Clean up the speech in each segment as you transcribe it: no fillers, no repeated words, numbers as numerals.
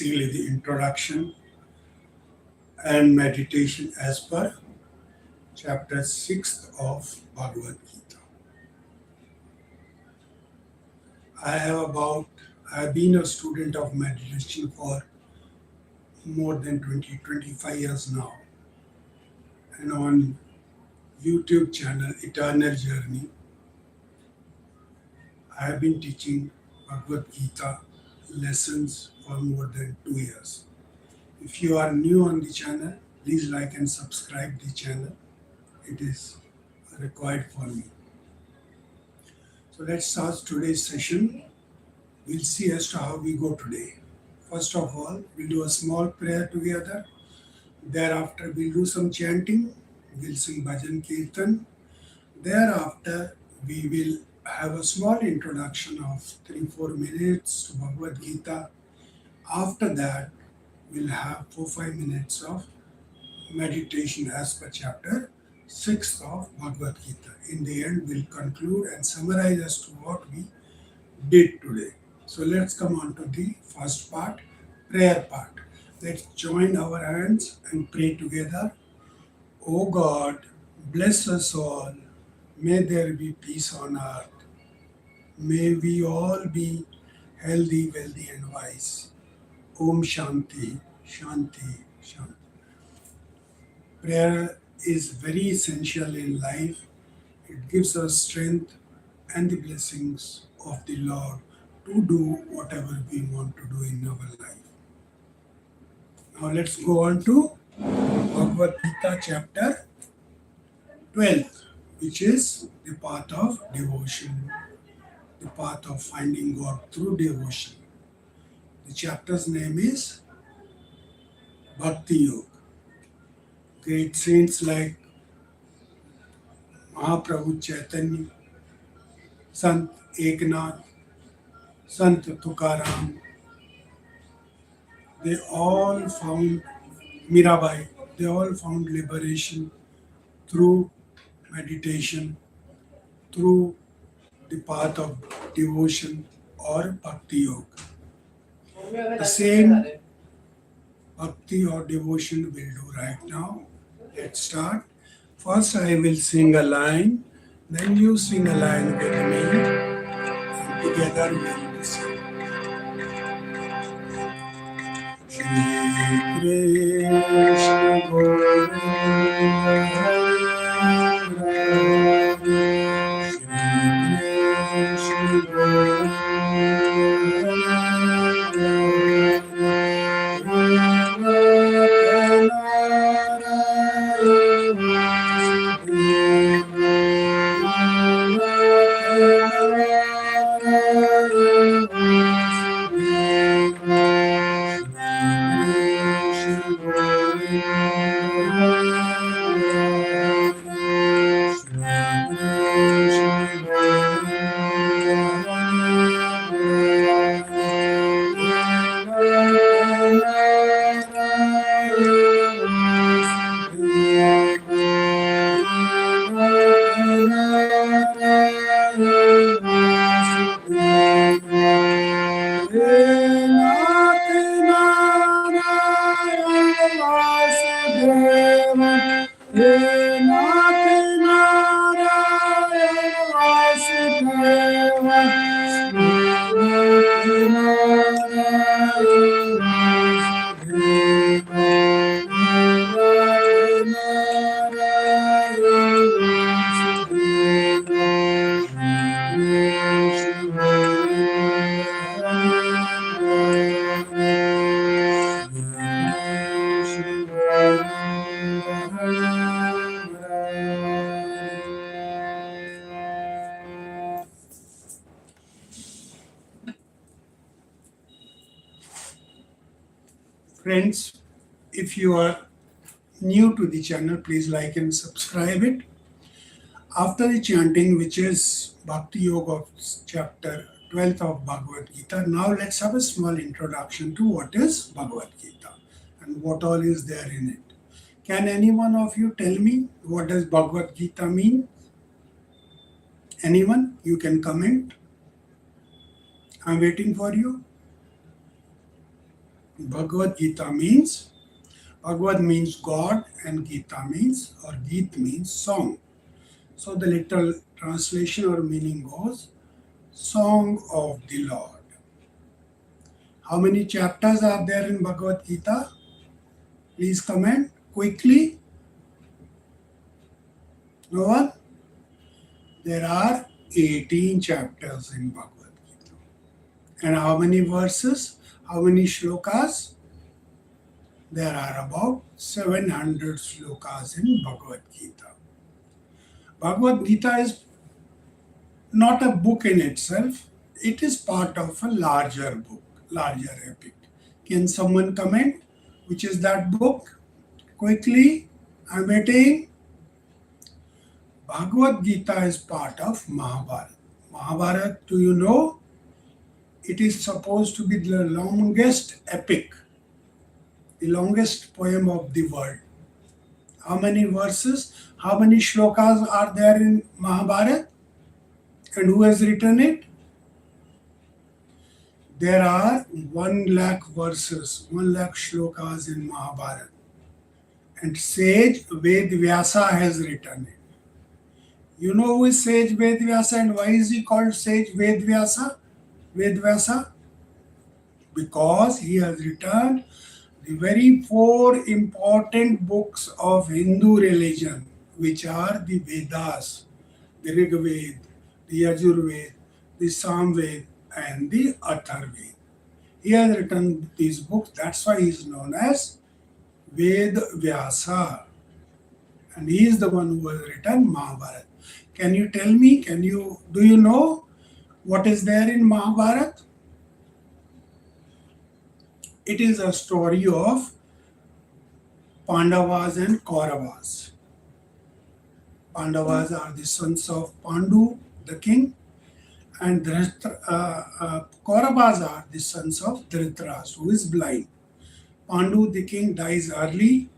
basically the introduction and meditation as per chapter 6 of Bhagavad Gita. I have been a student of meditation for more than 25 years now. And on YouTube channel Eternal Journey, I have been teaching Bhagavad Gita lessons for more than 2 years. If you are new on the channel, please like and subscribe the channel. It is required for me. So let's start today's session. We'll see as to how we go today. First of all, we'll do a small prayer together. Thereafter, we'll do some chanting. We'll sing bhajan kirtan. Thereafter, we will have a small introduction of 3-4 minutes to Bhagavad Gita. After that, we'll have 4-5 minutes of meditation as per chapter 6 of Bhagavad Gita. In the end, we'll conclude and summarize as to what we did today. So let's come on to the first part, prayer part. Let's join our hands and pray together. O God, bless us all. May there be peace on earth. May we all be healthy, wealthy and wise. Om Shanti, Shanti, Shanti. Prayer is very essential in life. It gives us strength and the blessings of the Lord to do whatever we want to do in our life. Now let's go on to Bhagavad Gita chapter 12, which is the path of devotion, the path of finding God through devotion. The chapter's name is Bhakti Yoga. Great saints like Mahaprabhu Chaitanya, Sant Eknath, Sant Tukaram, they all found Mirabai, they all found liberation through meditation, through the path of devotion or Bhakti Yoga. The same Bhakti or devotion we'll do right now. Let's start. First I will sing a line, then you sing a line with me, and together we'll listen. Shri Krishna Govinda Hare Rama, Shri Krishna Govinda Friends, if you are new to the channel, please like and subscribe it. After the chanting, which is Bhakti Yoga of chapter 12th of Bhagavad Gita, now let's have a small introduction to what is Bhagavad Gita and what all is there in it. Can any one of you tell me what does Bhagavad Gita mean? Anyone? You can comment. I'm waiting for you. Bhagavad Gita means, Bhagavad means God and Gita means, or Geet means song. So the literal translation or meaning goes, Song of the Lord. How many chapters are there in Bhagavad Gita? Please comment quickly. No one? There are 18 chapters in Bhagavad Gita. And how many verses? How many shlokas? There are about 700 shlokas in Bhagavad Gita. Bhagavad Gita is not a book in itself, it is part of a larger book, larger epic. Can someone comment which is that book? Quickly, I'm waiting. Bhagavad Gita is part of Mahabharata. Mahabharata, do you know? It is supposed to be the longest epic, the longest poem of the world. How many verses, how many shlokas are there in Mahabharata? And who has written it? There are 1 lakh verses, 1 lakh shlokas in Mahabharata. And sage Ved Vyasa has written it. You know who is sage Ved Vyasa and why is he called sage Ved Vyasa? Ved Vyasa? Because he has written the very 4 important books of Hindu religion, which are the Vedas, the Rig Veda, the Yajur Veda, the Sam Veda, and the Atharveda. He has written these books, that's why he is known as Ved Vyasa. And he is the one who has written Mahabharata. Can you tell me, do you know what is there in Mahabharata? It is a story of Pandavas and Kauravas. Pandavas are the sons of Pandu, the king, and Kauravas are the sons of Dhritarashtra, who is blind. Pandu, the king, dies early,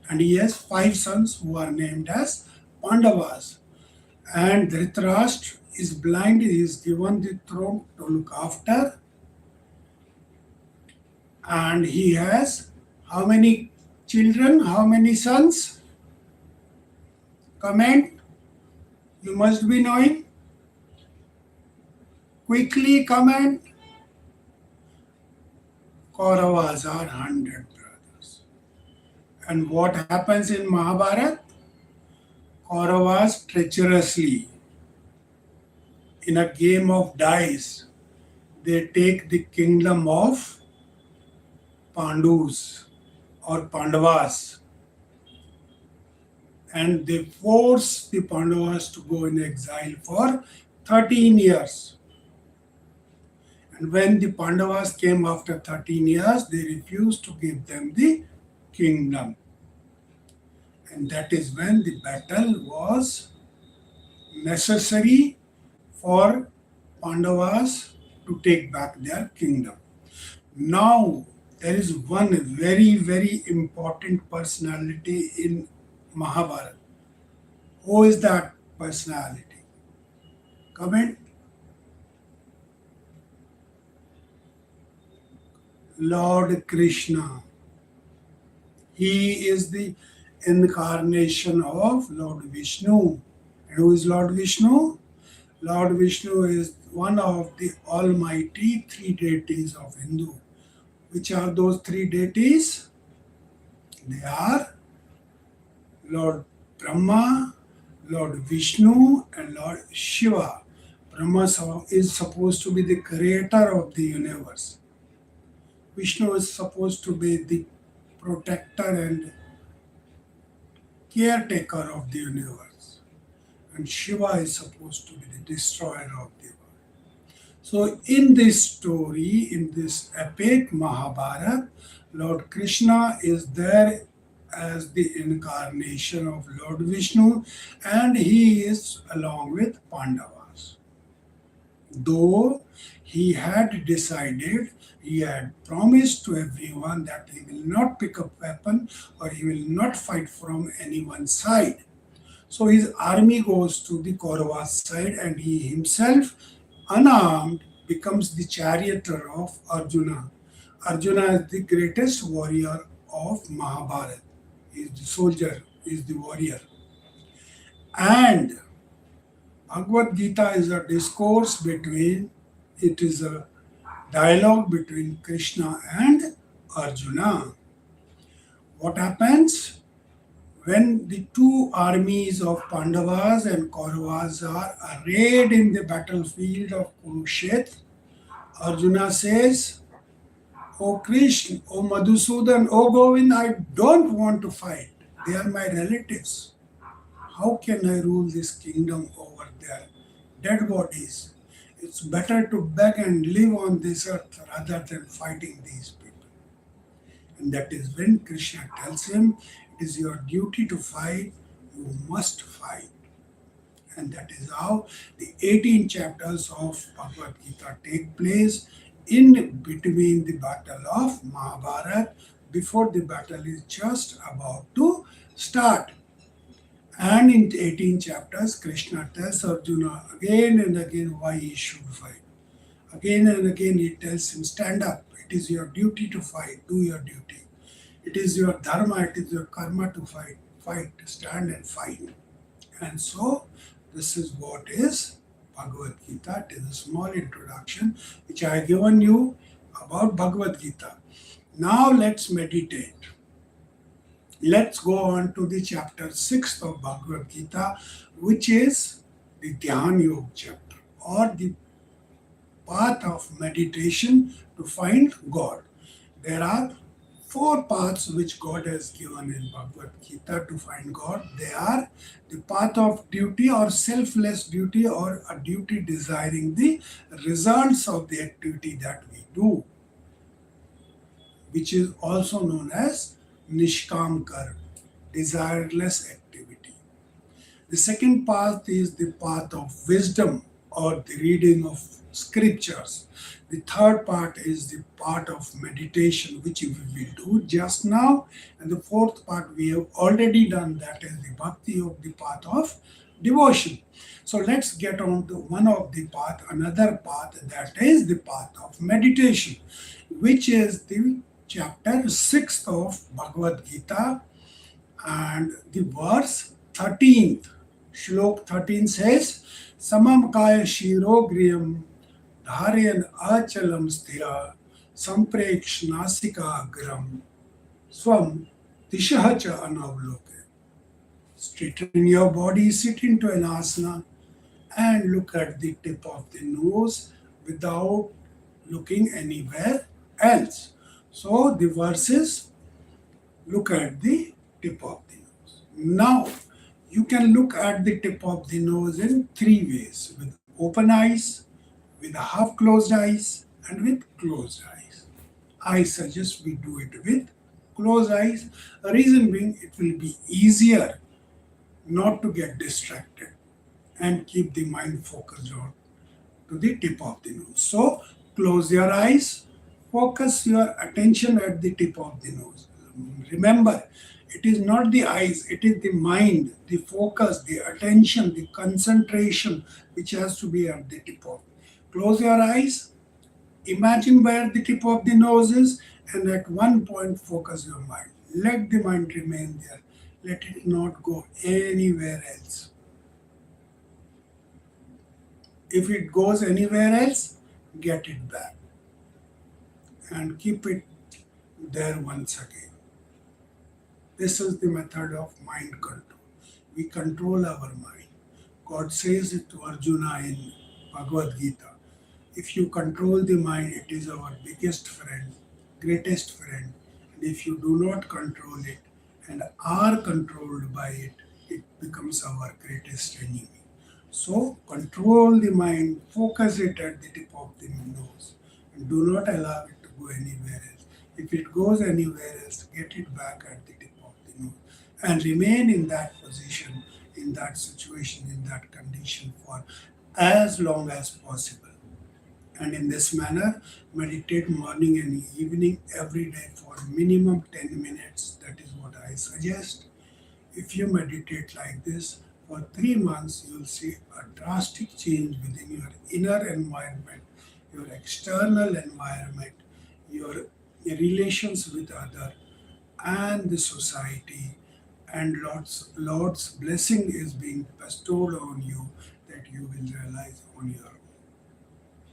and he has 5 sons who are named as Pandavas. And Dhritarashtra is blind, he is given the throne to look after. And he has how many children, how many sons? Comment. You must be knowing. Quickly comment. Kauravas are 100 brothers. And what happens in Mahabharata? Kauravas treacherously, in a game of dice, they take the kingdom of Pandus or Pandavas, and they force the Pandavas to go in exile for 13 years. And when the Pandavas came after 13 years, they refused to give them the kingdom. And that is when the battle was necessary for Pandavas to take back their kingdom. Now, there is one very, very important personality in Mahabharata. Who is that personality? Comment. Lord Krishna. He is the incarnation of Lord Vishnu. And who is Lord Vishnu? Lord Vishnu is one of the almighty 3 deities of Hindu. Which are those 3 deities? They are Lord Brahma, Lord Vishnu, and Lord Shiva. Brahma is supposed to be the creator of the universe. Vishnu is supposed to be the protector and caretaker of the universe. And Shiva is supposed to be the destroyer of the world. So in this story, in this epic Mahabharata, Lord Krishna is there as the incarnation of Lord Vishnu, and he is along with Pandavas. Though he had decided, he had promised to everyone that he will not pick up weapon or he will not fight from anyone's side. So his army goes to the Kauravas side and he himself, unarmed, becomes the charioteer of Arjuna. Arjuna is the greatest warrior of Mahabharata. He is the soldier, he is the warrior. And Bhagavad Gita is a discourse between, it is a dialogue between Krishna and Arjuna. What happens when the two armies of Pandavas and Kauravas are arrayed in the battlefield of Kurukshetra? Arjuna says, O Krishna, O Madhusudan, O Govind, I don't want to fight. They are my relatives. How can I rule this kingdom over their dead bodies? It's better to beg and live on this earth rather than fighting these people. And that is when Krishna tells him, it is your duty to fight, you must fight. And that is how the 18 chapters of Bhagavad Gita take place in between the battle of Mahabharata, before the battle is just about to start. And in 18 chapters, Krishna tells Arjuna again and again why he should fight. Again and again he tells him, stand up, it is your duty to fight, do your duty. It is your dharma, it is your karma to fight, stand and fight. And so, this is what is Bhagavad Gita. It is a small introduction which I have given you about Bhagavad Gita. Now let's meditate. Let's go on to the chapter 6 of Bhagavad Gita, which is the Dhyan Yoga chapter, or the path of meditation to find God. There are 4 paths which God has given in Bhagavad Gita to find God. They are the path of duty or selfless duty, or a duty desiring the results of the activity that we do, which is also known as Nishkam Karma, desireless activity. The second path is the path of wisdom, or the reading of scriptures. The third part is the part of meditation, which we will do just now. And the fourth part we have already done, that is the bhakti of the path of devotion. So let's get on to one of the path, another path, that is the path of meditation, which is the chapter 6th of Bhagavad Gita, and the verse 13th. Shlok 13 says, Samam kaya shiro griyam dharyan achalam sthira sampreksh nasika gram swam dishacha anavloke. Straighten your body, sit into an asana, and look at the tip of the nose without looking anywhere else. So the verse is, look at the tip of the nose. Now, you can look at the tip of the nose in 3 ways: with open eyes, with half closed eyes, and with closed eyes. I suggest we do it with closed eyes. The reason being, it will be easier not to get distracted and keep the mind focused on to the tip of the nose. So, close your eyes, focus your attention at the tip of the nose. Remember, it is not the eyes, it is the mind, the focus, the attention, the concentration which has to be at the tip of. Close your eyes, imagine where the tip of the nose is, and at one point focus your mind. Let the mind remain there. Let it not go anywhere else. If it goes anywhere else, get it back and keep it there once again. This is the method of mind control. We control our mind. God says it to Arjuna in Bhagavad Gita. If you control the mind, it is our biggest friend, greatest friend. And if you do not control it and are controlled by it, it becomes our greatest enemy. So control the mind, focus it at the tip of the nose, and do not allow it to go anywhere else. If it goes anywhere else, get it back at the tip of the nose and remain in that position, in that situation, in that condition for as long as possible. And in this manner, meditate morning and evening every day for minimum 10 minutes. That is what I suggest. If you meditate like this for 3 months, you will see a drastic change within your inner environment, your external environment, your relations with other and the society, and Lord's blessing is being bestowed on you that you will realize on your own.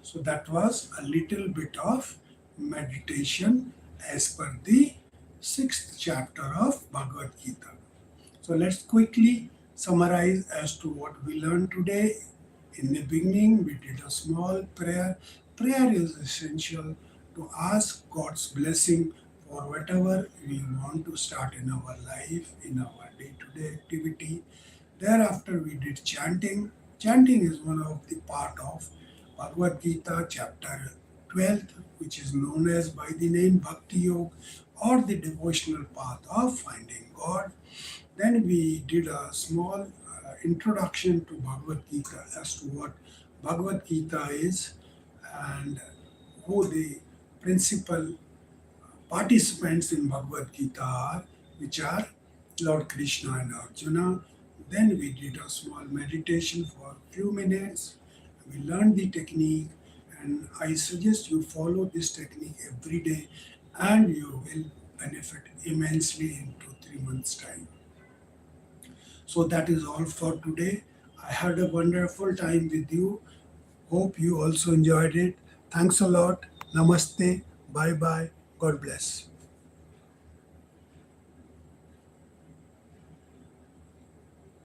So that was a little bit of meditation as per the sixth chapter of Bhagavad Gita. So let's quickly summarize as to what we learned today. In the beginning, we did a small prayer. Prayer is essential to ask God's blessing for whatever we want to start in our life, in our day to day activity. Thereafter, we did chanting. Chanting is one of the part of Bhagavad Gita, chapter 12th, which is known as by the name Bhakti Yoga or the devotional path of finding God. Then we did a small introduction to Bhagavad Gita as to what Bhagavad Gita is and who the principal participants in Bhagavad Gita are, which are Lord Krishna and Arjuna. Then we did a small meditation for a few minutes. We learned the technique, and I suggest you follow this technique every day, and you will benefit immensely in 2-3 months' time. So that is all for today. I had a wonderful time with you. Hope you also enjoyed it. Thanks a lot. Namaste. Bye bye. God bless.